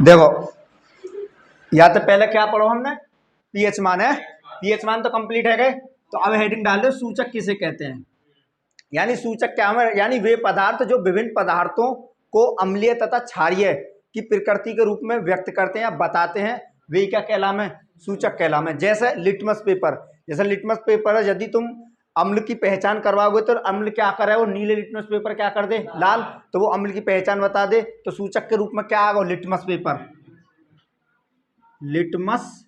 देखो या तो पहले क्या पढ़ो हमने, पीएच मान है, पीएच मान तो कंप्लीट है गए। तो अब हेडिंग डाल दो सूचक किसे कहते हैं। यानी सूचक क्या है, यानी वे पदार्थ जो विभिन्न पदार्थों को अम्लीय तथा क्षारीय की प्रकृति के रूप में व्यक्त करते हैं या बताते हैं, वे क्या कहलाम है, सूचक कहलाम है। जैसे लिटमस पेपर, जैसे लिटमस पेपर है, यदि तुम अम्ल की पहचान करवाओगे तो अम्ल क्या करे, वो नीले लिटमस पेपर क्या कर दे, लाल, तो वो अम्ल की पहचान बता दे, तो सूचक के रूप में क्या आएगा, litmus paper, litmus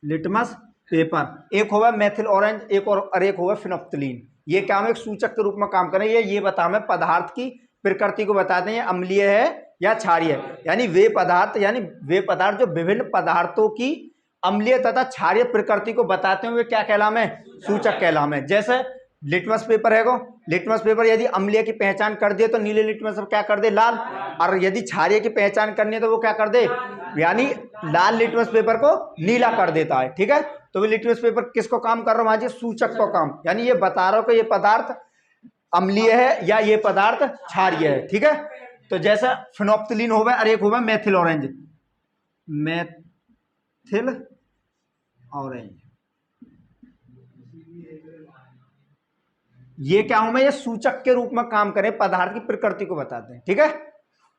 litmus paper. एक होगा मेथिल ऑरेंज, एक और एक होगा फिनोप्थलीन। ये क्या है, एक सूचक के रूप में काम करें, ये बता हमें पदार्थ की प्रकृति को बताते हैं, अम्लीय है या क्षारीय है। यानी वे पदार्थ जो विभिन्न पदार्थों की अम्लीय तथा क्षारीय प्रकृति को बताते हैं, वे क्या कहलाम है, सूचक कहलाम है। जैसे लिटमस पेपर है, लिटमस पेपर यदि अम्लीय की पहचान कर दिए तो नीले लिटमस पेपर क्या कर दे, लाल, और यदि क्षारीय की पहचान करनी है तो वो क्या कर दे, यानी लाल लिटमस पेपर को नीला कर देता है। ठीक है, तो लिटमस पेपर किसको काम कर रहा हूं, सूचक को काम, यानी ये बता रहा हो कि ये पदार्थ अम्लीय है या ये पदार्थ क्षारीय है। ठीक है, तो जैसा फिनोप्थलीन होगा और एक होगा मेथिल ऑरेंज, मेथिल ऑरेंज, ये क्या हूं मैं, ये सूचक के रूप में काम करें, पदार्थ की प्रकृति को बताते हैं। ठीक है,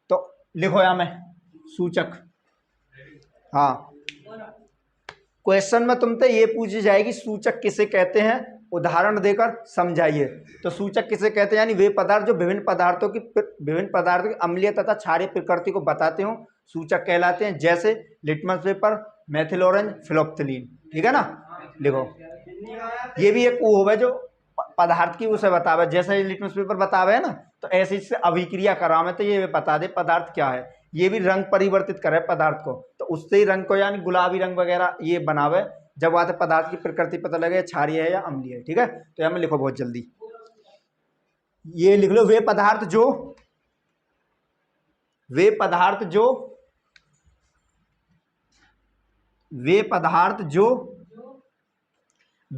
तो लिखो यहां में सूचक। हाँ, क्वेश्चन में तुमसे ये पूछी जाएगी सूचक किसे कहते हैं, उदाहरण देकर समझाइए। तो सूचक किसे कहते हैं, यानी वे पदार्थ जो विभिन्न पदार्थों की अम्लीय तथा क्षारीय प्रकृति को बताते हो, सूचक कहलाते हैं। जैसे litmus paper, methyl orange, phenolphthalein. ठीक है ना, लिखो। ये भी एक वो होगा जो पदार्थ की उसे बतावे, जैसे लिटमस पेपर बतावे है ना, तो ऐसे इससे अभिक्रिया करावे तो ये बता दे पदार्थ क्या है। ये भी रंग परिवर्तित करे पदार्थ को, तो उससे ही रंग को, यानी गुलाबी रंग वगैरह ये बनावे, जब आते पदार्थ की प्रकृति पता लगे क्षारीय है या अम्लीय है। ठीक है, तो यहाँ में लिखो बहुत जल्दी, ये लिख लो, वे पदार्थ जो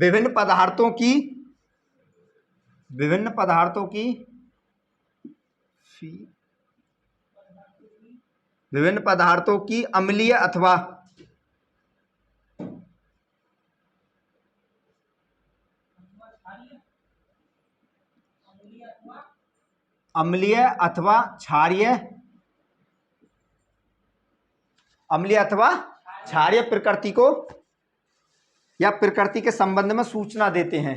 विभिन्न पदार्थों की अम्लीय अथवा क्षारीय प्रकृति को या प्रकृति के संबंध में सूचना देते हैं।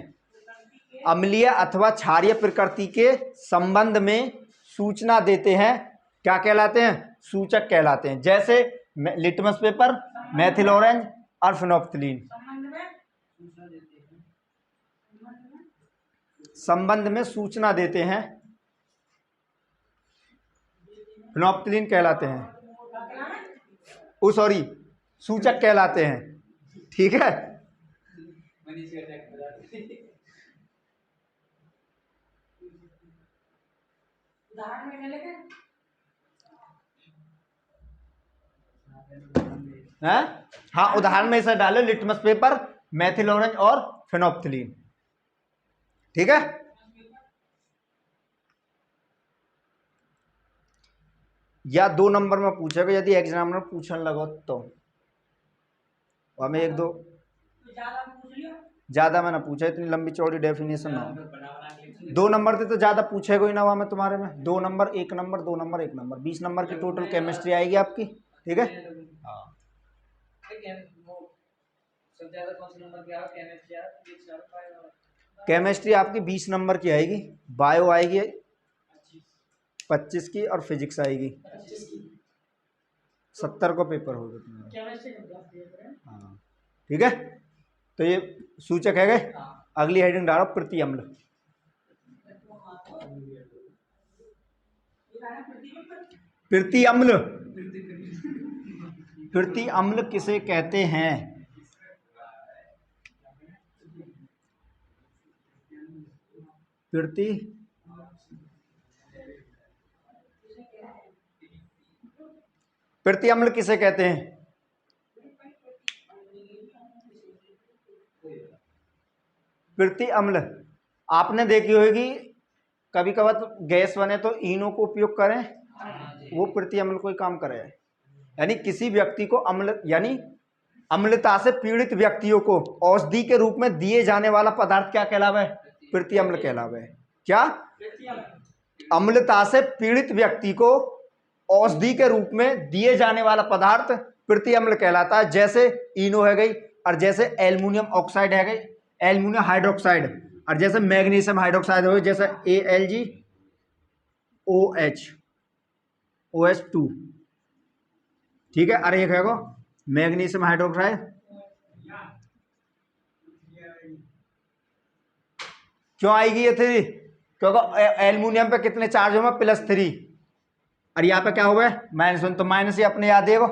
अम्लीय अथवा क्षारीय प्रकृति के संबंध में सूचना देते हैं, क्या कहलाते हैं, सूचक कहलाते हैं। जैसे लिटमस पेपर, मेथिल ऑरेंज और फिनोप्थलीन, संबंध में सूचना देते हैं, फिनोप्थलीन कहलाते हैं, सॉरी सूचक कहलाते हैं। ठीक है, हाँ, उदाहरण में इसे डालो, लिटमस पेपर, मेथिल ऑरेंज और फिनोप्थलीन। ठीक है, या 2 नंबर में पूछेगा यदि एग्जामिनर पूछने लगो तो, हमें 1-2 ज्यादा मैंने पूछा, इतनी लंबी चौड़ी डेफिनेशन ना हो। 2 नंबर से तो ज्यादा पूछेगा ही ना वहां में तुम्हारे में, 2 number 1 number 2 number 1 number, 20 number की टोटल केमिस्ट्री आएगी आपकी। ठीक है, हाँ, केमिस्ट्री आपकी 20 नंबर की आएगी, बायो आएगी 25 की और फिजिक्स आएगी 70 को पेपर होगा तुम्हारा। हाँ, ठीक है, तो ये सूचक है गए। अगली हेडिंग डालो, प्रति अम्ल। प्रति अम्ल किसे कहते हैं, प्रति अम्ल किसे कहते हैं, प्रति अम्ल आपने देखी होगी कभी कभार तो गैस बने तो इनो को उपयोग करें, वो प्रति अम्ल कोई काम करे। यानी किसी व्यक्ति को अम्ल यानी अम्लता से पीड़ित व्यक्तियों को औषधि के रूप में दिए जाने वाला पदार्थ क्या कहलावे? प्रति अम्ल कहलावे। क्या? अम्लता से पीड़ित व्यक्ति को औषधि के रूप में दिए जाने वाला पदार्थ प्रति अम्ल कहलाता है। जैसे इनो है गई, और जैसे एल्युमिनियम ऑक्साइड है गई, एल्युमिनियम हाइड्रोक्साइड, और जैसे मैग्नीशियम हाइड्रोक्साइड हो गई, जैसे AlGOH2। ठीक है। अरे एक है वो मैग्नीशियम हाइड्रोक्साइड, क्यों आएगी ये 3? क्योंकि एल्युमिनियम पे कितने चार्ज होंगे? +3, और यहाँ पे क्या हुआ? -1, तो माइनस ही अपने याद देगा,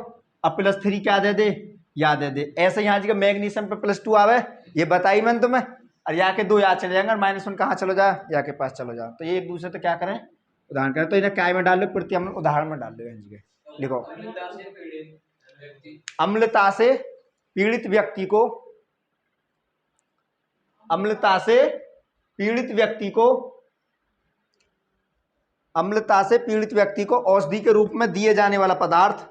अब +3 क्या दे दे? याद दे दे। ऐसे यहाँ जी मैग्नीशियम पे +2 आवे, ये बताई मैंने तुम्हें, और यहाँ के 2 याद चले जाएंगे, -1 कहाँ चलो जा? यहाँ के पास चलो जा। तो ये एक दूसरे तो क्या करें? उदाहरण करें। तो इन्हें क्या में डाल लो? प्रति अम्ल उदाहरण में डाल लो। लिखो, अम्लता से पीड़ित व्यक्ति को, अम्लता से पीड़ित व्यक्ति को, अम्लता से पीड़ित व्यक्ति को औषधि के रूप में दिए जाने वाला पदार्थ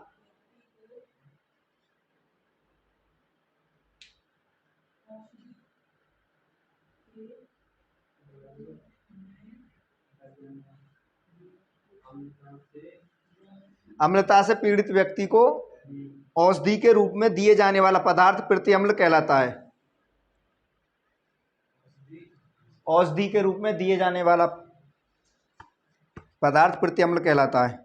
अम्लता से पीड़ित व्यक्ति को औषधि के रूप में दिए जाने वाला पदार्थ प्रति अम्ल कहलाता है। औषधि के रूप में दिए जाने वाला पदार्थ प्रति अम्ल कहलाता है।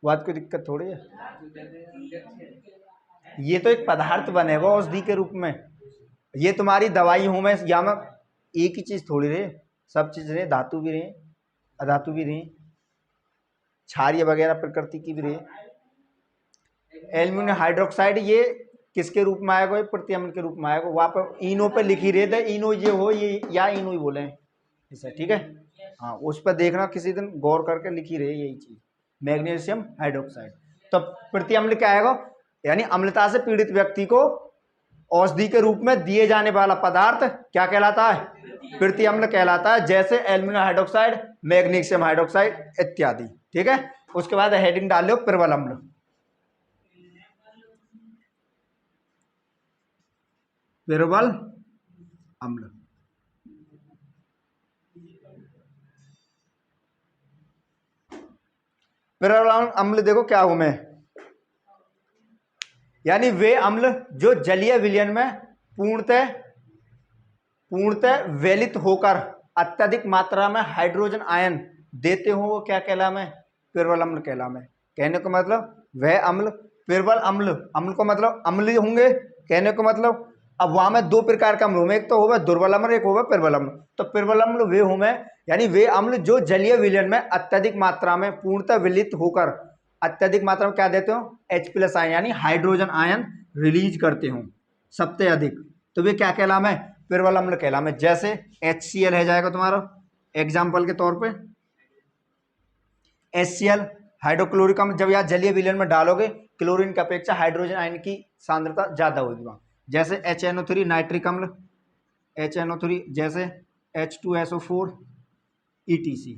बात कोई दिक्कत थोड़ी है, ये तो एक पदार्थ बनेगा औषधि के रूप में। ये तुम्हारी दवाई हूं मैं, या में एक ही चीज थोड़ी रहे, सब चीज रहे, धातु भी रहे, अधातु भी रहे, क्षारीय वगैरह प्रकृति की भी रहे। एल्युमिनियम हाइड्रोक्साइड ये किसके रूप में आएगा? प्रति अम्ल के रूप में आएगा। वहां पर इनो पे लिखी रहे थे, इनो ये हो, ये या इनो ही बोले इसे। ठीक है, हाँ, उस पर देखना किसी दिन, गौर करके लिखी रहे यही चीज, मैग्नीशियम हाइड्रोक्साइड। तो प्रति अम्ल क्या आएगा? यानी अम्लता से पीड़ित व्यक्ति को औषधि के रूप में दिए जाने वाला पदार्थ क्या कहलाता है? प्रति अम्ल कहलाता है। जैसे एल्युमिनियम हाइड्रोक्साइड, मैग्नीशियम हाइड्रोक्साइड इत्यादि। ठीक है। उसके बाद हेडिंग डाल लो प्रबल अम्ल। प्रबल अम्ल, प्रबल अम्ल देखो क्या हूं मैं, यानी वे अम्ल जो जलीय विलयन में पूर्णतः विलित होकर अत्यधिक मात्रा में हाइड्रोजन आयन देते हो, वो क्या कहलावे? प्रबल अम्ल कहलावे। कहने का मतलब वह अम्ल प्रबल अम्ल, अम्ल को मतलब अम्ल होंगे, कहने का मतलब अब वहां में 2 प्रकार का अम्ल होंगे, एक तो होगा दुर्बल अम्ल, एक होगा प्रबल अम्ल। तो प्रबल अम्ल वे होंगे, यानी वे अम्ल जो जलीय विलयन में अत्यधिक मात्रा में पूर्णतः विलित होकर अत्यधिक मात्रा में क्या देते हो? H+ आयन, यानी हाइड्रोजन आयन रिलीज करते हो सबसे अधिक, तो वे क्या कहलावे? प्रबल अम्ल कहलावे। जैसे HCl है जाएगा तुम्हारा एग्जाम्पल के तौर पे, HCl हाइड्रोक्लोरिक अम्ल। जब यहाँ जलीय विलयन में डालोगे, क्लोरीन की अपेक्षा हाइड्रोजन आयन की सांद्रता ज्यादा होगी वहां। जैसे HNO3 नाइट्रिक अम्ल, HNO3, जैसे H2SO4 ETC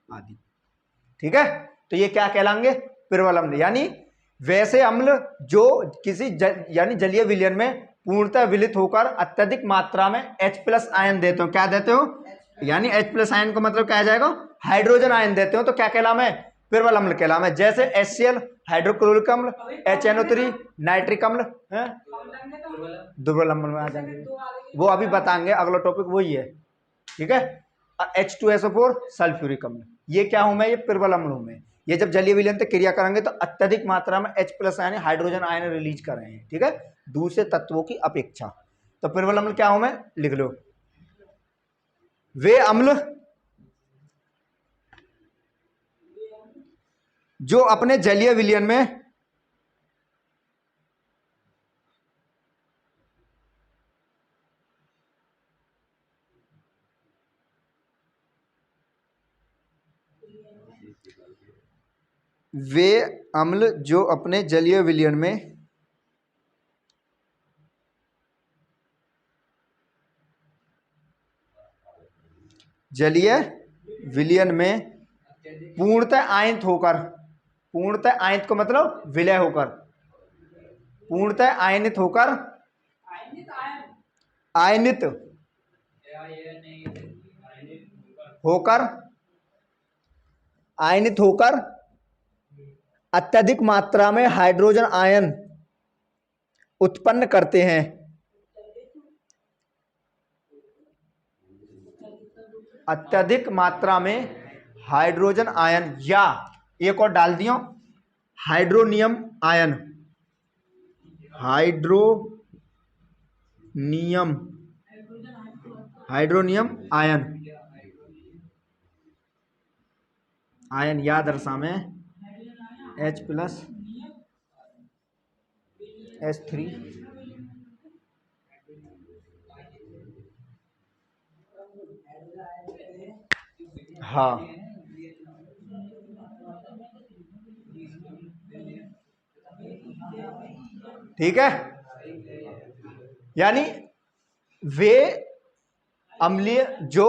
आदि। ठीक है, तो ये क्या कहलाएंगे? प्रबल अम्ल। यानी वैसे अम्ल जो किसी यानी जलीय विलयन में पूर्णतः विलित होकर अत्यधिक मात्रा में H+ आयन देते हो। क्या देते हो? यानी H+ आयन को मतलब क्या आ जाएगा? हाइड्रोजन आयन देते हो, तो क्या कहलावे? प्रबल अम्ल कहलावे। जैसे HCl हाइड्रोक्लोरिक अम्ल, HNO3 नाइट्रिक अम्ल है, दुर्बल अम्ल में आ जाएंगे। वो अभी बताएंगे, अगला टॉपिक वही है। ठीक है। H2SO4 सल्फ्यूरिक अम्ल, ये क्या हूं मैं? ये प्रबल अम्ल हूं मैं। ये जब जलीय विलयन तक क्रिया करेंगे तो अत्यधिक मात्रा में H+ ion hydrogen ion release कर रहे हैं। ठीक है, दूसरे तत्वों की अपेक्षा। तो प्रबल अम्ल क्या हूं मैं? लिख लो, वे अम्ल जो अपने जलीय विलयन में वे अम्ल जो अपने जलीय विलयन में पूर्णतः आयनित होकर, पूर्णतः आयनित को मतलब विलय होकर, पूर्णतः आयनित होकर, आयनित होकर, आयनित होकर अत्यधिक मात्रा में हाइड्रोजन आयन उत्पन्न करते हैं। अत्यधिक मात्रा में हाइड्रोजन आयन, या एक और डाल दियो hydronium ion, hydronium ion, ion या दर्शा में H+S3 हाँ, ठीक है। यानी वे अम्लीय जो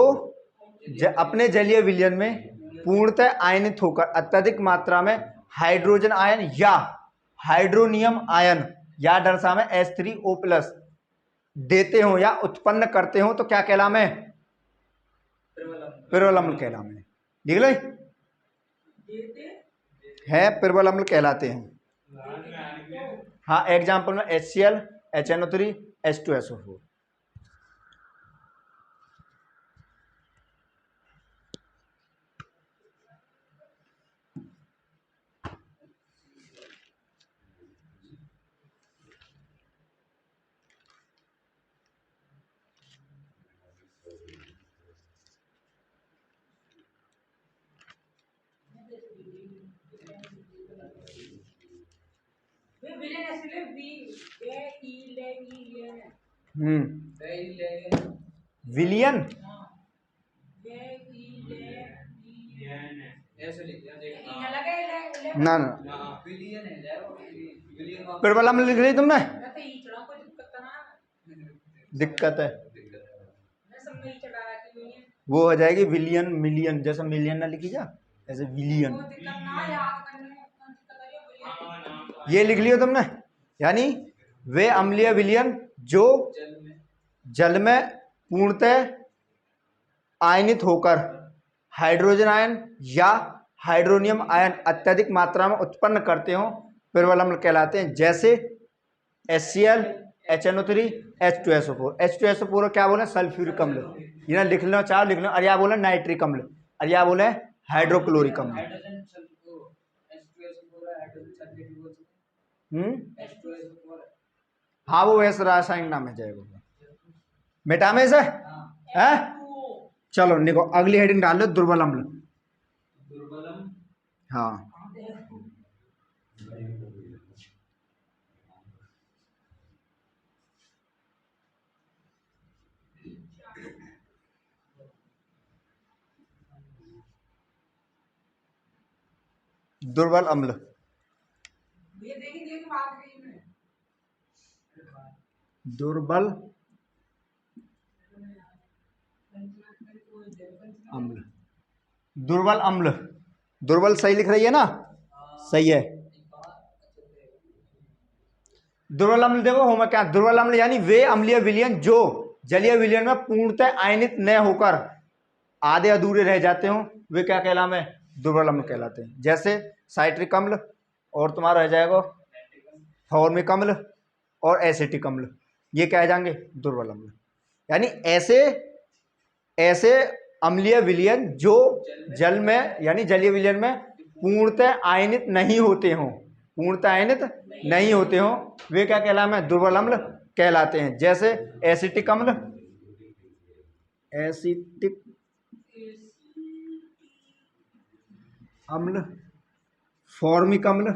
अपने जलीय विलयन में पूर्णतः आयनित होकर अत्यधिक मात्रा में हाइड्रोजन आयन या हाइड्रोनियम आयन या दर्शा में H3O+ देते हो या उत्पन्न करते हो तो क्या कहलामे? प्रबल अम्ल कहलामे। लिख लो है, प्रबल अम्ल कहलाते हैं। हाँ, एग्जाम्पल में HCl, HNO3, H2SO4। विलियन ना ना, प्रबल अम्ल लिख रही तुमने, दिक्कत है वो हो जाएगी विलियन मिलियन, जैसा मिलियन ना लिखी जा ऐसे विलियन, ये लिख लियो तुमने। यानी वे अम्लीय विलयन जो जल में पूर्णतः आयनित होकर हाइड्रोजन आयन या हाइड्रोनियम आयन अत्यधिक मात्रा में उत्पन्न करते हो प्रबल अम्ल कहलाते हैं। जैसे HCl, HNO3, H2SO4। H2SO4 क्या बोले? सल्फ्यूरिक अम्ल। ये लिख लो, चाहो लिख लो। और या बोले नाइट्रिक अम्ल, और या बोले हाइड्रोक्लोरिक अम्ल। हाँ, वो वैसे रासायनिक नाम है जाएगा, मेटामेस है? चलो देखो अगली हेडिंग डाल लो, दुर्बल अम्ल। हाँ, दुर्बल अम्ल। दुर्बल अम्ल, दुर्बल अम्ल, दुर्बल सही लिख रही है ना? सही है। दुर्बल अम्ल देखो होगा क्या? दुर्बल अम्ल यानी वे अम्लीय विलयन जो जलीय विलयन में पूर्णतः आयनित न होकर आधे अधूरे रह जाते हो, वे क्या कहलाते हैं? दुर्बल अम्ल कहलाते हैं। जैसे साइट्रिक अम्ल, और तुम्हारा रह जाएगा फॉर्मिक अम्ल और एसिटिक अम्ल, ये क्या जाएंगे? दुर्बल अम्ल। यानी ऐसे अम्लीय विलयन जो जल में यानी जलीय विलयन में पूर्णतः आयनित नहीं होते हो, पूर्णतः आयनित नहीं होते हो, वे क्या कहलाते? दुर्बल अम्ल कहलाते हैं। जैसे एसिटिक अम्ल, एसिटिक अम्ल, फॉर्मिक अम्ल,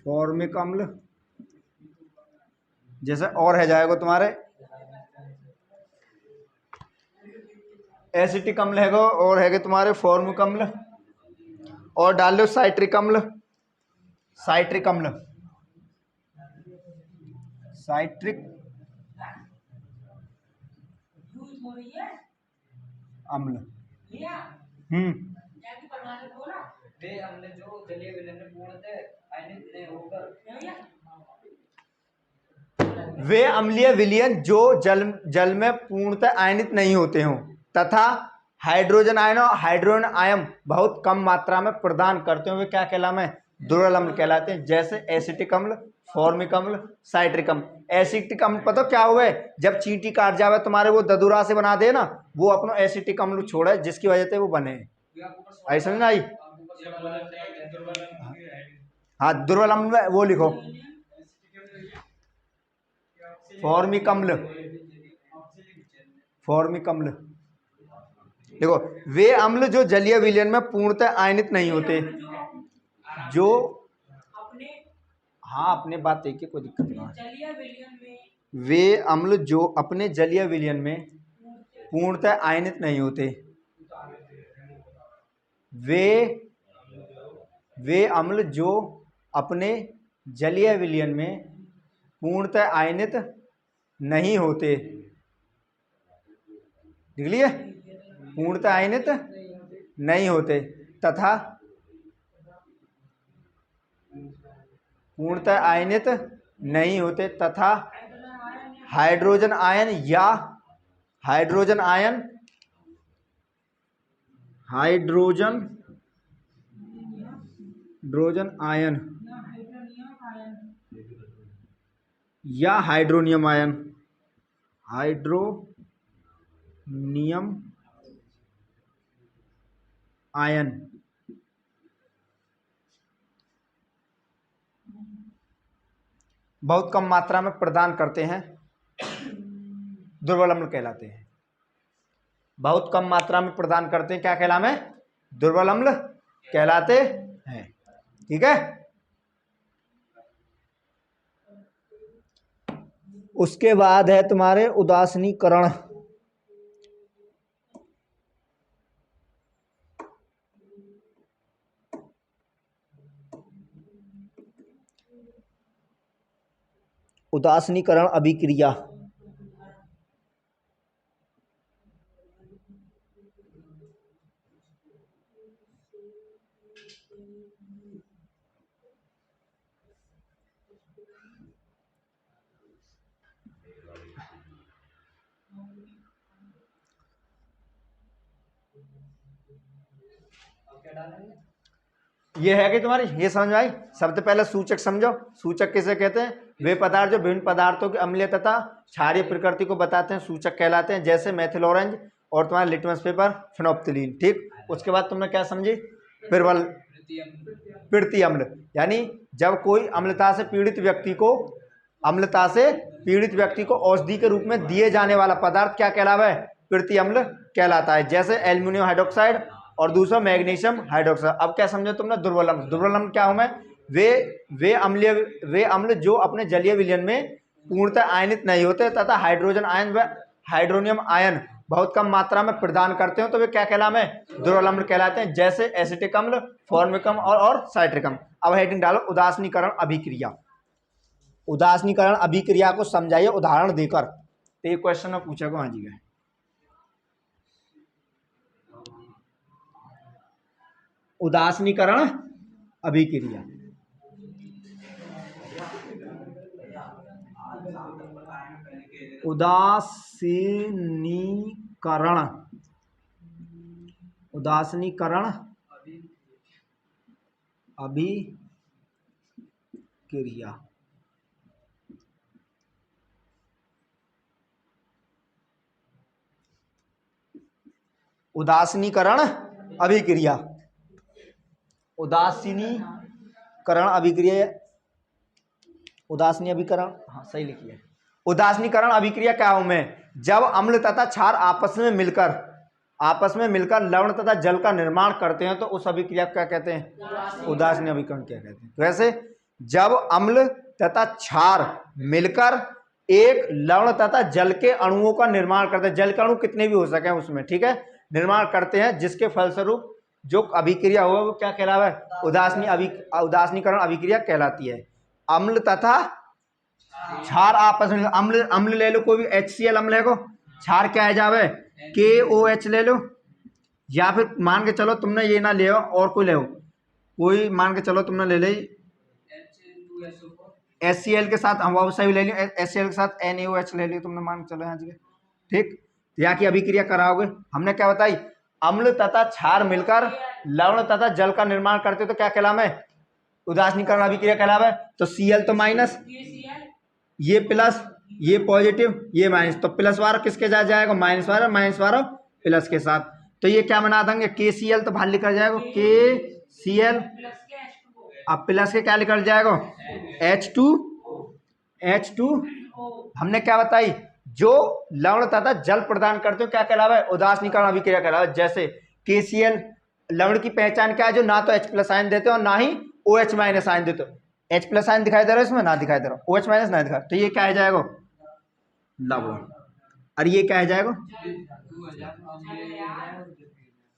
फॉर्मिक अम्ल, जैसे और है जाएगा तुम्हारे एसिटिक अम्ल हैगा और हैगे तुम्हारे फॉर्मिक अम्ल, और डाल लो साइट्रिक अम्ल, साइट्रिक अम्ल, साइट्रिक अम्ल। वे अम्लीय विलयन जो जल में पूर्णतः आयनित नहीं होते हों तथा हाइड्रोजन आयन और हाइड्रोजन आयन बहुत कम मात्रा में प्रदान करते हैं, वे क्या कहलाते हैं? दुर्बल अम्ल कहलाते हैं। जैसे एसिटिक अम्ल, फॉर्मिक अम्ल, साइट्रिक अम्ल। एसिटिक अम्ल पता क्या हुआ है, जब चींटी काट जावे तुम्हारे वो ददुरा से बना दे ना, वो अपना एसिटिक अम्ल छोड़े जिसकी वजह से वो बने। आई समझ आई? हाँ, दुर्बल अम्ल वो लिखो, फॉर्मिक अम्ल, फॉर्मिक अम्ल। देखो, वे अम्ल जो जलीय विलयन में पूर्णतः आयनित नहीं होते, जो हाँ अपने बात एक कोई दिक्कत नहीं। वे अम्ल जो अपने जलीय विलयन में पूर्णतः आयनित नहीं होते, वे अम्ल जो अपने जलीय विलयन में पूर्णतः आयनित नहीं होते, देख लिए, पूर्णतः आयनित नहीं होते तथा पूर्णतः आयनित नहीं होते तथा हाइड्रोजन आयन या हाइड्रोजन आयन या हाइड्रोनियम आयन बहुत कम मात्रा में प्रदान करते हैं, दुर्बल अम्ल कहलाते हैं। बहुत कम मात्रा में प्रदान करते हैं, क्या कहलाते हैं? दुर्बल अम्ल कहलाते हैं। ठीक है, उसके बाद है तुम्हारे उदासीनीकरण। उदासीनीकरण अभिक्रिया। ये है कि तुम्हारी ये समझ में आई? सबसे पहले सूचक समझो। सूचक किसे कहते हैं? वे पदार्थ जो विभिन्न पदार्थों की अम्लीय तथा क्षारीय प्रकृति को बताते हैं, सूचक कहलाते हैं। जैसे मेथिल ऑरेंज और तुम्हारा लिटमस पेपर, फिनोप्थिलीन। ठीक, उसके बाद तुमने क्या समझी? प्रबल पीड़ित अम्ल, यानी जब कोई अम्लता से पीड़ित व्यक्ति को औषधि के रूप में दिए जाने वाला पदार्थ क्या कहलावा है? पीड़ित अम्ल कहलाता है। जैसे एल्यूमिनियम हाइड्रोक्साइड और दूसरा मैग्नीशियम हाइड्रोक्साइड। अब क्या समझो तुमने? दुर्बल अम्ल। दुर्बल अम्ल क्या हूं मैं? वे अम्ल जो अपने जलीय विलयन में पूर्णतः आयनित नहीं होते तथा हाइड्रोजन आयन व हाइड्रोनियम आयन बहुत कम मात्रा में प्रदान करते हो, तो वे क्या कहलाते हैं? दुर्बल अम्ल कहलाते हैं। जैसे एसिटिक अम्ल, फॉर्मिक अम्ल और साइट्रिक अम्ल। अब हेडिंग डालो उदासीनीकरण अभिक्रिया। उदासीनीकरण अभिक्रिया को समझाइए उदाहरण देकर। तो ये क्वेश्चन में पूछा को, हाँ जी गए उदासीनीकरण अभिक्रिया। उदासीनीकरण अभिक्रिया। उदासीनीकरण अभिक्रिया। उदासीनीकरण अभिक्रिया, उदासीनी अभिकरण, हाँ सही लिखिए। उदासीनीकरण अभिक्रिया क्या हूं मैं? जब अम्ल तथा क्षार आपस में मिलकर लवण तथा जल का निर्माण करते हैं, तो उस अभिक्रिया को क्या कहते हैं? उदासीनी अभिकरण क्या कहते हैं? वैसे जब अम्ल तथा क्षार मिलकर एक लवण तथा जल के अणुओं का निर्माण करते हैं, जल के अणु कितने भी हो सके उसमें, ठीक है, निर्माण करते हैं, जिसके फलस्वरूप जो अभिक्रिया होगा वो क्या कहलावा है, उदासीनीकरण अभिक्रिया कहलाती है। अम्ल तथा क्षार आपस में, अम्ल अम्ल ले लो, कोई भी HCl अम्ल है को, क्षार क्या है जावे, KOH ले लो, या फिर मान के चलो तुमने ये ना ले और कोई ले, कोई मान के चलो तुमने ले ले HCl के साथ, हम वो सही ले लियो, HCl के साथ NaOH ले लियो तुमने, मान के चलो यहाँ जगह, ठीक। यहाँ की अभिक्रिया कराओगे, हमने क्या बताई, अम्ल तथा क्षार मिलकर लवण तथा जल का निर्माण करते तो क्या कहलावे, उदासीनीकरण अभिक्रिया कहलावे। तो Cl तो माइनस, ये प्लस, ये पॉजिटिव, ये माइनस, तो प्लस वाला किसके साथ जाएगा, माइनस वाला प्लस के साथ। तो ये क्या बना देंगे, KCl तो बाहर लिखा जाएगा KCl, अब प्लस के क्या लिखा जाएगा, H2। हमने क्या बताई, जो लवण तथा जल प्रदान करते हो क्या कहलावे, उदासीनीकरण अभिक्रिया कहलावे। जैसे KCl लवण की पहचान क्या है, जो ना तो H+ आयन देते हो और ना ही OH- आयन देते हो। H+ आयन दिखाई दे रहा है इसमें, ना दिखाई दे रहा, OH- ना दिखा, तो ये क्या है जाएगा, लवण। और ये क्या है जाएगा,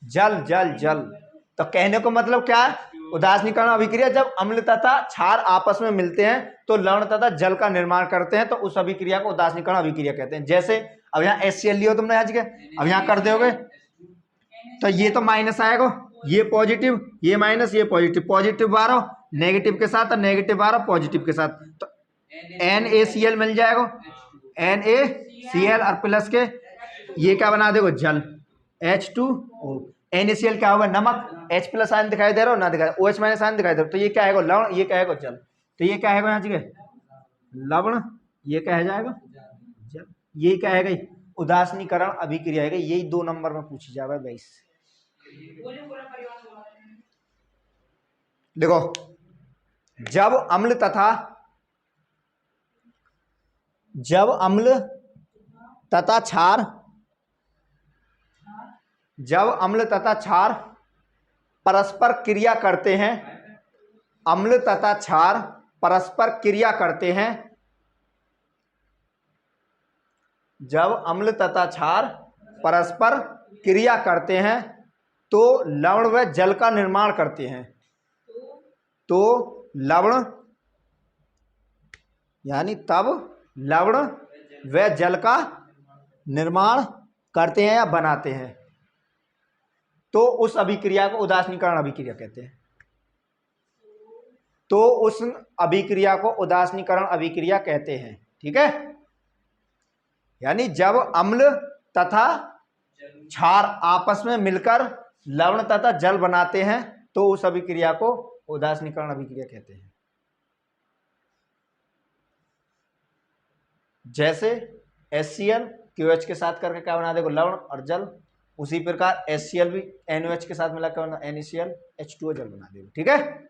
जल जल जल। तो कहने को मतलब क्या है, उदासीनीकरण अभिक्रिया जब अम्ल तथा क्षार आपस में मिलते हैं तो लवण तथा जल का निर्माण करते हैं, तो उस अभिक्रिया को उदासीनीकरण अभिक्रिया कहते हैं। जैसे अब यहाँ HCl लियो तुमने आज के, अब यहाँ कर दोगे तो ये तो माइनस आएगा, ये पॉजिटिव, ये माइनस, ये पॉजिटिव, पॉजिटिव 12 नेगेटिव के साथ और नेगेटिव 12 पॉजिटिव के साथ, तो NaCl मिल जाएगा, NaCl और प्लस के ये क्या बना देगा, जल, H2O। NaCl क्या होगा, नमक, H+ आयन दिखाई दे रहा हो ना दिखाई, OH- आयन दिखाई दे रहा हो, तो ये क्या है लवण, ये क्या है जल, तो ये क्या है यहाँ जगह लवण, ये क्या है जाएगा जल, ये क्या है उदासीनीकरण अभिक्रिया है, यही 2 नंबर में पूछी जावे। 22 देखो, जब अम्ल तथा क्षार, जब अम्ल तथा क्षार परस्पर क्रिया करते हैं, अम्ल तथा क्षार परस्पर क्रिया करते हैं, जब अम्ल तथा क्षार परस्पर क्रिया करते हैं तो लवण व जल का निर्माण करते हैं, तो लवण यानी तब लवण व जल का निर्माण करते हैं या बनाते हैं, तो उस अभिक्रिया को उदासीनीकरण अभिक्रिया कहते हैं। तो उस अभिक्रिया को उदासीनीकरण अभिक्रिया कहते हैं, ठीक है। यानी जब अम्ल तथा क्षार आपस में मिलकर लवण तथा जल बनाते हैं तो उस अभिक्रिया को उदासीनीकरण अभिक्रिया कहते हैं। जैसे HCl QH के साथ करके क्या बना देगा, लवण और जल, उसी प्रकार HCl भी NOH के साथ मिलाकर NaCl H2O जल बना देगा, ठीक है।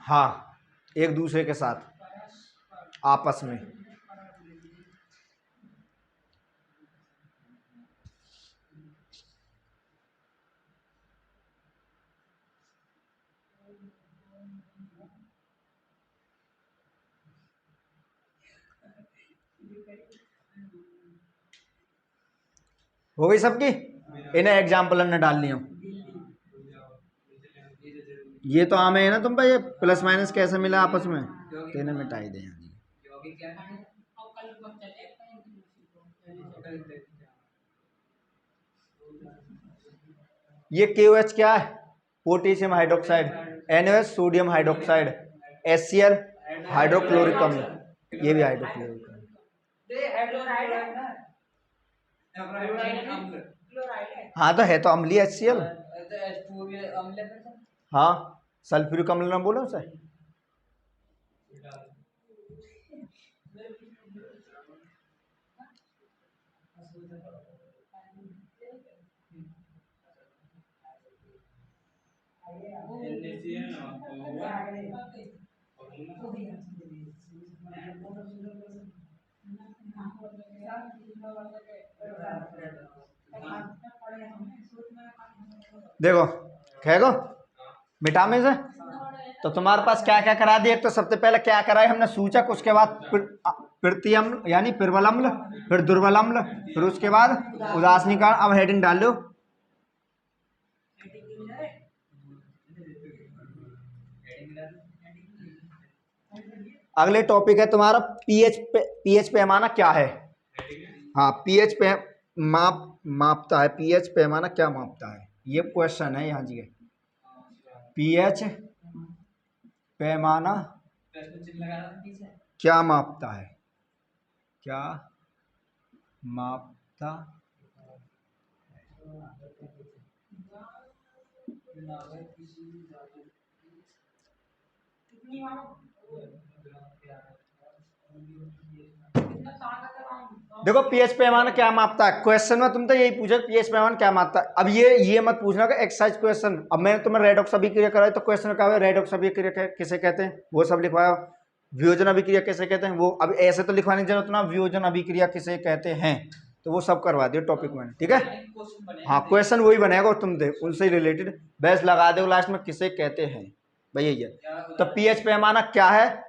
हाँ, एक दूसरे के साथ आपस में, हो गई सबकी, इन्हें एग्जाम्पल ने डाल लिया। ये तो आम है ना तुम भाई, ये प्लस माइनस कैसे मिला आपस में, तो इन्हें मिटाई दे। ये KOH क्या है, potassium hydroxide, NaOH sodium hydroxide, HCl hydrochloric अम्ल, ये भी हाइड्रोक्लोरिक अम्ल, हाँ तो है तो अम्लीय HCl, हाँ सल्फ्यूरिक अम्ल ना बोलो उसे। देखो खेगो विटामिन है। तो तुम्हारे पास क्या क्या करा दिया, तो सबसे पहले क्या करा है हमने, सूचक, उसके बाद प्रति अम्ल यानी प्रबल अम्ल, फिर दुर्बल अम्ल, फिर उसके बाद उदासीनीकरण। अब हेडिंग डाल लो। अगले टॉपिक है तुम्हारा पीएच पैमाना क्या है। हाँ, पीएच पे मापता है, पीएच पैमाना क्या मापता है, ये क्वेश्चन है यहाँ जी। पीएच पैमाना क्या मापता है, क्या मापता देखो पीएच पैमाना क्या मापता है, क्वेश्चन में तुम तो यही पूछे पीएच पैमाना क्या मापता है। अब ये मत पूछना कि एक्सरसाइज क्वेश्चन। अब मैंने तुम्हें रेडॉक्स अभिक्रिया कराई तो क्वेश्चन क्या है, रेडॉक्स अभिक्रिया किसे कहते हैं वो सब लिखवाया, वियोजन अभिक्रिया किसे कहते हैं वो। अब ऐसे तो लिखवाने की जरूरत ना, वियोजन अभिक्रिया किसे कहते हैं, तो वो सब करवा दियो टॉपिक में, ठीक है। हाँ, क्वेश्चन वही बनेगा, तुम देख उनसे रिलेटेड बेस लगा दो लास्ट में, किसे कहते हैं भाई यही है। तो पीएच पैमाना क्या है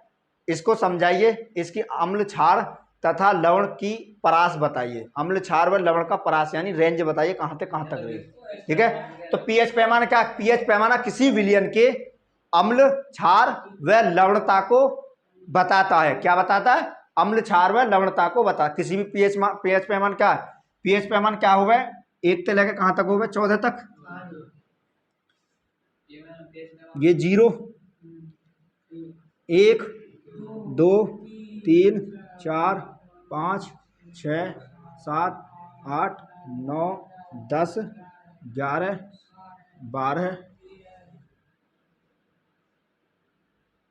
इसको समझाइए, इसकी अम्ल क्षार तथा लवण की परास बताइए। अम्ल क्षार व लवण का परास यानी रेंज बताइए कहां से कहां तक रही, ठीक है। तो पीएच पैमाना क्या, पीएच पैमाना किसी विलयन के अम्ल क्षार व लवणता को बताता है। क्या बताता है, अम्ल क्षार व लवणता को बता। किसी भी पीएच पैमाना क्या है, पीएच पैमाना क्या हुआ है, 1 से लेकर कहां तक हुआ, 14 तक। ये 0, 1, 2, 3, 4, 5, 6, 7, 8, 9, 10, 11, 12,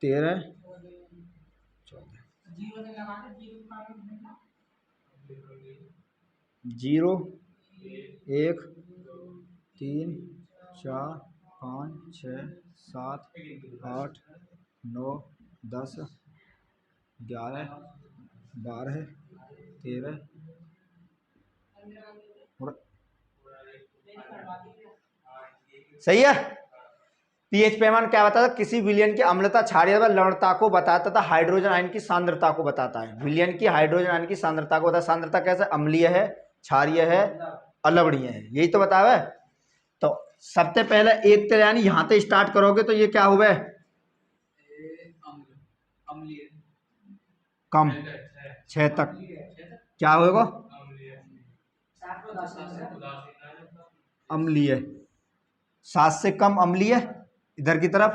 13, 0, 1, 3, 4, 5, 6, 7, 8, 9, 10, 11, 12, 13 और सही है। पीएच पैमाना क्या बताता है, किसी विलयन की अम्लता, क्षारीय व लवणता को बताता था, हाइड्रोजन आयन की सांद्रता को बताता है। विलयन की हाइड्रोजन आयन की सांद्रता को बताता है। सांद्रता कैसे, अम्लीय है, क्षारीय है, अलवणीय है, यही तो बतावा है। तो सबसे पहले एक तो यानी यहां से स्टार्ट करोगे तो ये क्या हुआ, कम 6 तक क्या होगा, अम्लीय। 7 से कम अम्लीय इधर की तरफ,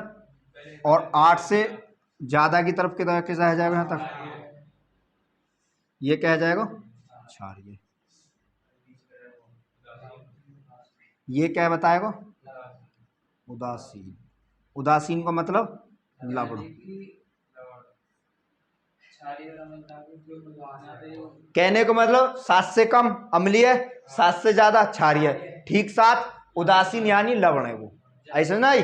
और 8 से ज्यादा की तरफ कैसा है जाएगा, यहां तक ये क्या जाएगा, क्षारीय। ये क्या बताएगा, उदासीन। उदासीन का मतलब लवण। कहने को मतलब 7 से कम अम्लीय, 7 से ज्यादा क्षारीय, ठीक साथ उदासीन यानी लवण है वो, ऐसा ना।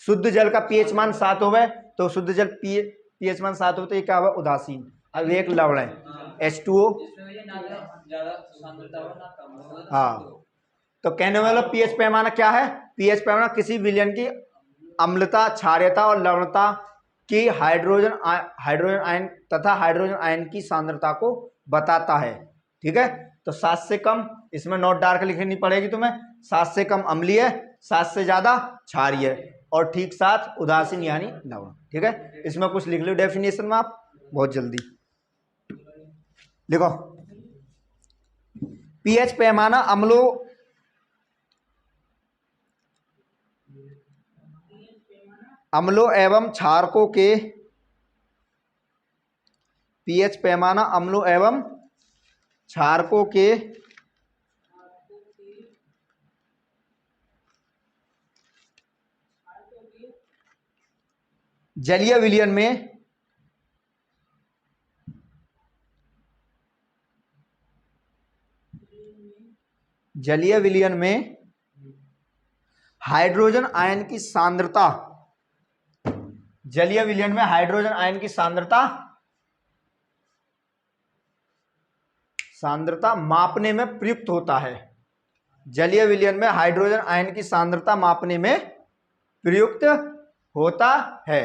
शुद्ध जल का पीएच मान 7 हो गए तो शुद्ध जल पीएच मान 7 हो तो ये क्या हुआ, उदासीन। अब एक लवण है H2O। हाँ, तो कहने वाला पीएच पैमाना क्या है, पीएच पैमाना किसी विलयन की अम्लता, क्षारीयता और लवणता की हाइड्रोजन आयन तथा हाइड्रोजन आयन की सांद्रता को बताता है, ठीक है। तो 7 से कम, इसमें नोट डार्क लिखनी पड़ेगी तुम्हें, 7 से कम अम्लीय, 7 से ज्यादा क्षारीय, और ठीक साथ उदासीन यानी लवण, ठीक है। इसमें कुछ लिख लो डेफिनेशन में आप बहुत जल्दी लिखो। पीएच पैमाना अम्लों एवं क्षारकों के, पीएच पैमाना अम्लों एवं क्षारकों के जलीय विलयन में हाइड्रोजन आयन की सांद्रता, जलीय विलयन में हाइड्रोजन आयन की सांद्रता मापने में प्रयुक्त होता है। जलीय विलयन में हाइड्रोजन आयन की सांद्रता मापने में प्रयुक्त होता है।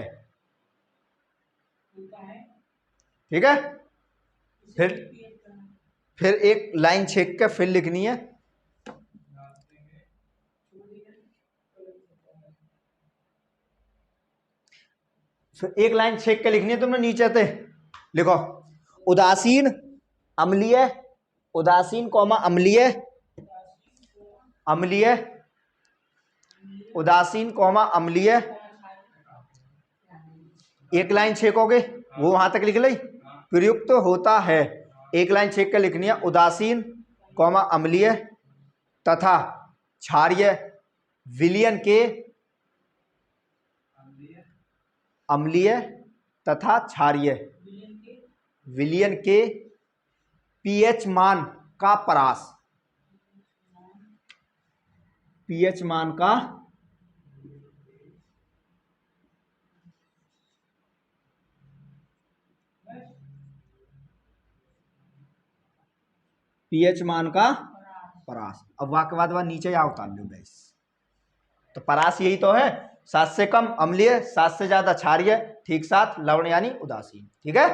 ठीक है, फिर एक लाइन छेक के फिर लिखनी है। फिर एक लाइन छेक के लिखनी है तुमने नीचे से लिखो, उदासीन अम्लीय, उदासीन कौमा अम्लीय, अम्लीय, उदासीन कौमा अम्लीय, एक लाइन छेकोगे वो वहां तक लिख ली, प्रयुक्त होता है। एक लाइन छेक के लिखनी है, उदासीन कौमा अम्लीय तथा क्षारीय विलयन के, अम्लीय तथा क्षारीय विलयन के पीएच मान का परास, पीएच मान का पीएच मान का परास। अब वाक्य बाद नीचे या उतार लो गैस, तो परास यही तो है, 7 से कम अम्लीय, 7 से ज्यादा क्षारीय, ठीक साथ लवण यानी उदासीन। ठीक है,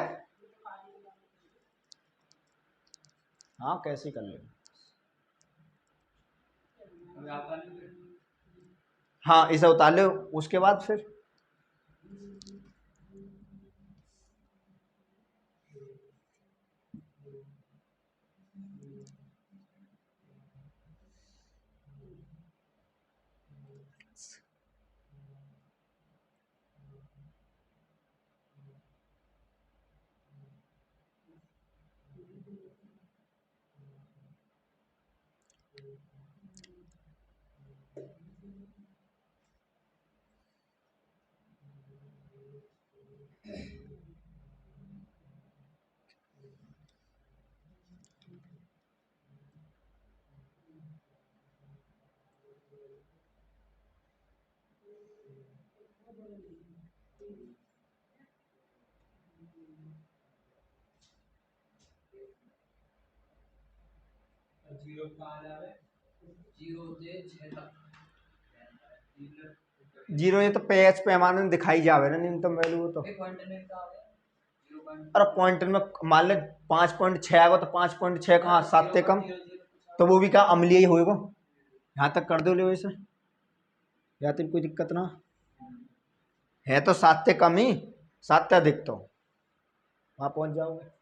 हाँ कैसे कर ले, हाँ इसे उतार लो। उसके बाद फिर जीरो, ये तो पेच पैमाने में दिखाई जावे ना न्यूनतम वैल्यू तो, अरे पॉइंट में मान ले 5.6 आएगा तो 5.6 कहाँ 7 से कम, तो वो भी क्या अम्लीय ही होएगा। यहाँ तक कर दो ले वैसे, या तो कोई दिक्कत ना है, तो 7 से कम ही, 7 से अधिक तो वहाँ पहुँच जाओगे।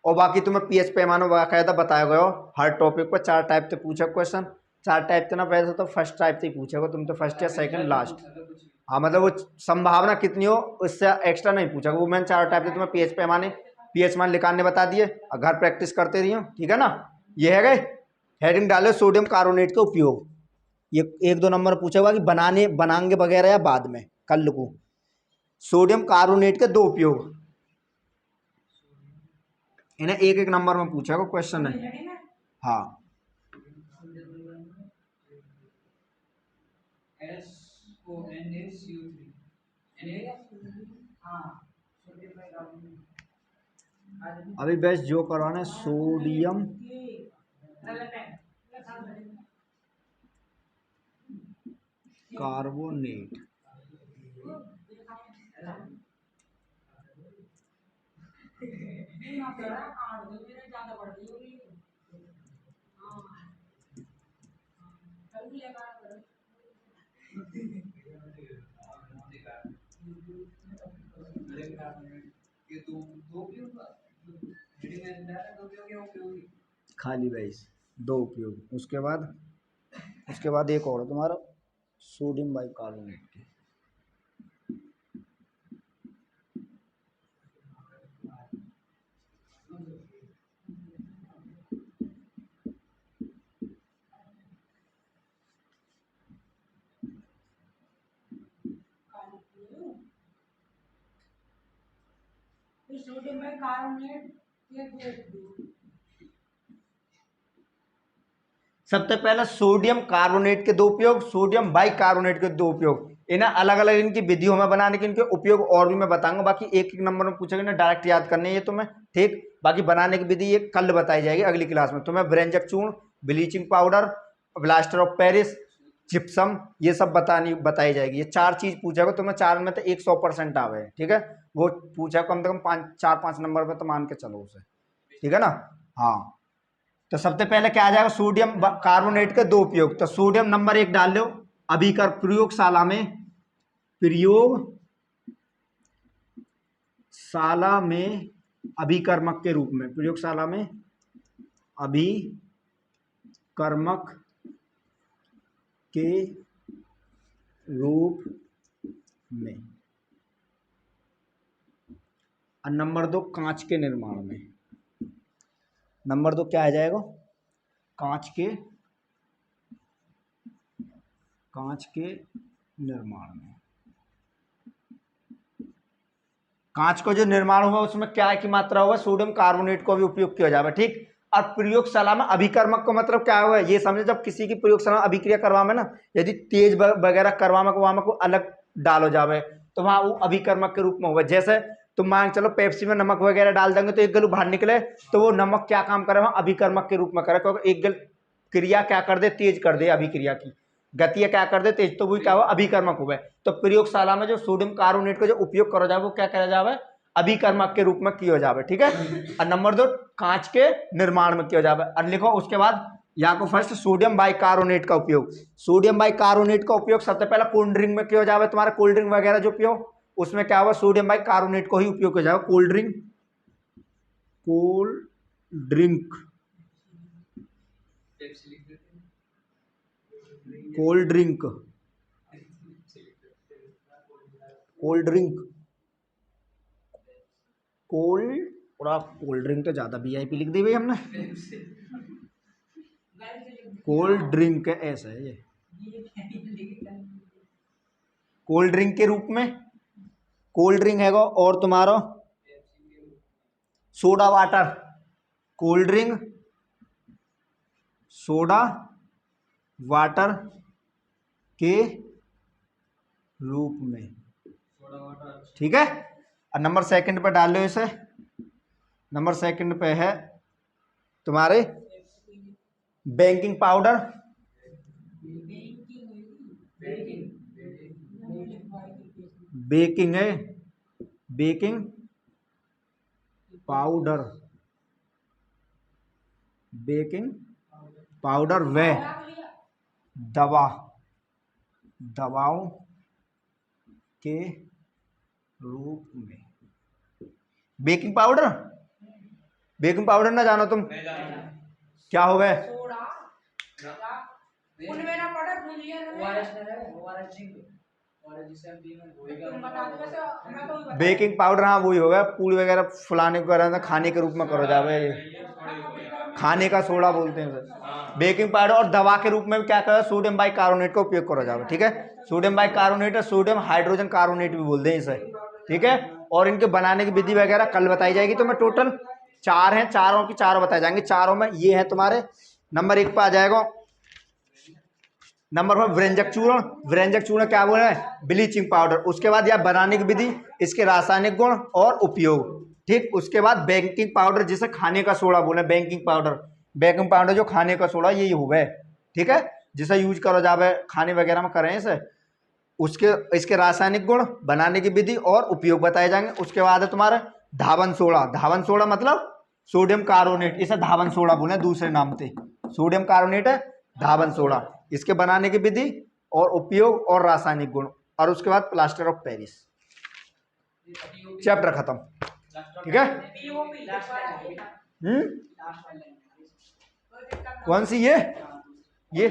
और बाकी तुम्हें पीएच पैमाना बाकायदा बताया गया हो, हर टॉपिक पर 4 टाइप से पूछा क्वेश्चन, 4 टाइप से ना, वैसे तो फर्स्ट टाइप से ही पूछेगा तुम तो, फर्स्ट या सेकंड लास्ट। हाँ मतलब वो संभावना कितनी हो उससे एक्स्ट्रा नहीं पूछा, वो मैंने 4 टाइप से तुम्हें पीएच पैमाने, पीएच मान निकालने बता दिए, और घर प्रैक्टिस करते रहिए। ठीक है ना, ये है गए हेडिंग डाले सोडियम कार्बोनेट का उपयोग। ये 1-2 नंबर पूछेगा कि बनाएंगे वगैरह या बाद में, कल को सोडियम कार्बोनेट के 2 उपयोग, इन्हें 1-1 नंबर में पूछेगा क्वेश्चन है। हाँ अभी बस जो करवाना है सोडियम कार्बोनेट, खाली बेस 2 उपयोग। उसके बाद एक और तुम्हारा सोडियम बाइकार्बोनेट। सबसे पहले सोडियम कार्बोनेट के दो उपयोग, सोडियम बाइकार्बोनेट के दो उपयोग। इन्हें अलग अलग इनकी विधियों में बनाने के इनके उपयोग और भी मैं बताऊंगा। बाकी एक एक नंबर में पूछेंगे ना, डायरेक्ट याद करने ये तुम्हें, ठीक। बाकी बनाने की विधि ये कल बताई जाएगी अगली क्लास में तुम्हें। व्यंजक चूर्ण, bleaching powder, plaster of Paris, gypsum, ये सब बताई जाएगी। ये 4 चीज पूछेगा तुम्हें, 4 में तो 100% आवे, ठीक है। वो पूछा कम से कम 4-5 नंबर पे तो मान के चलो उसे, ठीक है ना। हाँ, तो सबसे पहले क्या आ जाएगा, सोडियम कार्बोनेट के दो उपयोग। तो सोडियम नंबर 1 डाल लो, अभी कर प्रयोगशाला में अभिकर्मक के रूप में, प्रयोगशाला में अभिकर्मक के रूप में। और नंबर 2 कांच के निर्माण में। नंबर 2 क्या आ जाएगा, कांच के निर्माण में। कांच का जो निर्माण हुआ उसमें क्या की मात्रा हुआ, सोडियम कार्बोनेट को भी उपयोग किया जाएगा, ठीक। और प्रयोगशाला में अभिकर्मक का मतलब क्या हुआ, ये समझे जब किसी की प्रयोगशाला में अभिक्रिया करवा में ना, यदि तेज वगैरह करवा में को अलग डालो जावे तो वहां वो अभिकर्मक के रूप में हुआ। जैसे तुम मान चलो पेप्सी में नमक वगैरह डाल देंगे तो एक गलू बाहर निकले, तो वो नमक क्या काम करे, वहां अभिकर्मक के रूप में करे, क्योंकि एक गल क्रिया क्या कर दे, तेज कर दे, अभिक्रिया की गति क्या कर दे तेज, तो वही क्या हुआ, अभिकर्मक हुआ। तो प्रयोगशाला में जो सोडियम कार्बोनेट का जो उपयोग करा जाए वो क्या करा जाए, अभिकर्मक के रूप में किया जाए, ठीक है। और नंबर 2 कांच के निर्माण में किया जाए। और लिखो उसके बाद यहाँ को फर्स्ट सोडियम बाइकार्बोनेट का उपयोग। सोडियम बाइकार्बोनेट का उपयोग सबसे पहले कोल्ड ड्रिंक में किया जाए। तुम्हारा कोल्ड ड्रिंक वगैरह जो पियो उसमें क्या हुआ, सोडियम बाइकार्बोनेट को ही उपयोग किया जाएगा। कोल्ड ड्रिंक कोल्ड ड्रिंक तो ज्यादा वीआईपी लिख दी भाई हमने। कोल्ड ड्रिंक ऐसा है ये, कोल्ड ड्रिंक के रूप में कोल्ड ड्रिंक है और तुम्हारा soda water, cold drink soda water के रूप में, ठीक है। और नंबर 2 पे डाल लो इसे। नंबर 2 पे है तुम्हारे बेकिंग पाउडर, बेकिंग है, बेकिंग पाउडर, बेकिंग पाउडर व दवाओं के रूप में। बेकिंग पाउडर ना जानो तुम, क्या हो गए, बेकिंग पाउडर, हाँ वही होगा। पूरी वगैरह फुलाने को करा था, खाने के रूप में करो जावे, खाने का सोडा बोलते हैं सर। बेकिंग पाउडर और दवा के रूप में क्या करो, सोडियम बाइकार्बोनेट का उपयोग करो जावे, ठीक है। सोडियम बाइकार्बोनेट है, सोडियम हाइड्रोजन कार्बोनेट भी बोलते हैं इसे, ठीक है। और इनके बनाने की विधि वगैरह कल बताई जाएगी। तो मैं टोटल 4 हैं, चारों की चारों बताए जाएंगे। चारों में ये है तुम्हारे नंबर 1 पे आ जाएगा। नंबर 1 व्यंजक चूर्ण। व्यंजक चूर्ण क्या बोले, ब्लीचिंग पाउडर। उसके बाद यह बनाने की विधि, इसके रासायनिक गुण और उपयोग, ठीक। उसके बाद बेकिंग पाउडर जिसे खाने का सोडा बोले, बेकिंग पाउडर जो खाने का सोडा यही हुआ, ठीक है, जिसे यूज करो जावे खाने वगैरह में करें इसे। उसके इसके रासायनिक गुण, बनाने की विधि और उपयोग बताए जाएंगे। उसके बाद है तुम्हारा धावन सोडा। धावन सोडा मतलब सोडियम कार्बोनेट, इसे धावन सोडा बोले दूसरे नाम से। सोडियम कार्बोनेट है धावन सोडा, इसके बनाने की विधि और उपयोग और रासायनिक गुण। और उसके बाद प्लास्टर ऑफ पेरिस। चैप्टर खत्म, ठीक है। कौन सी ये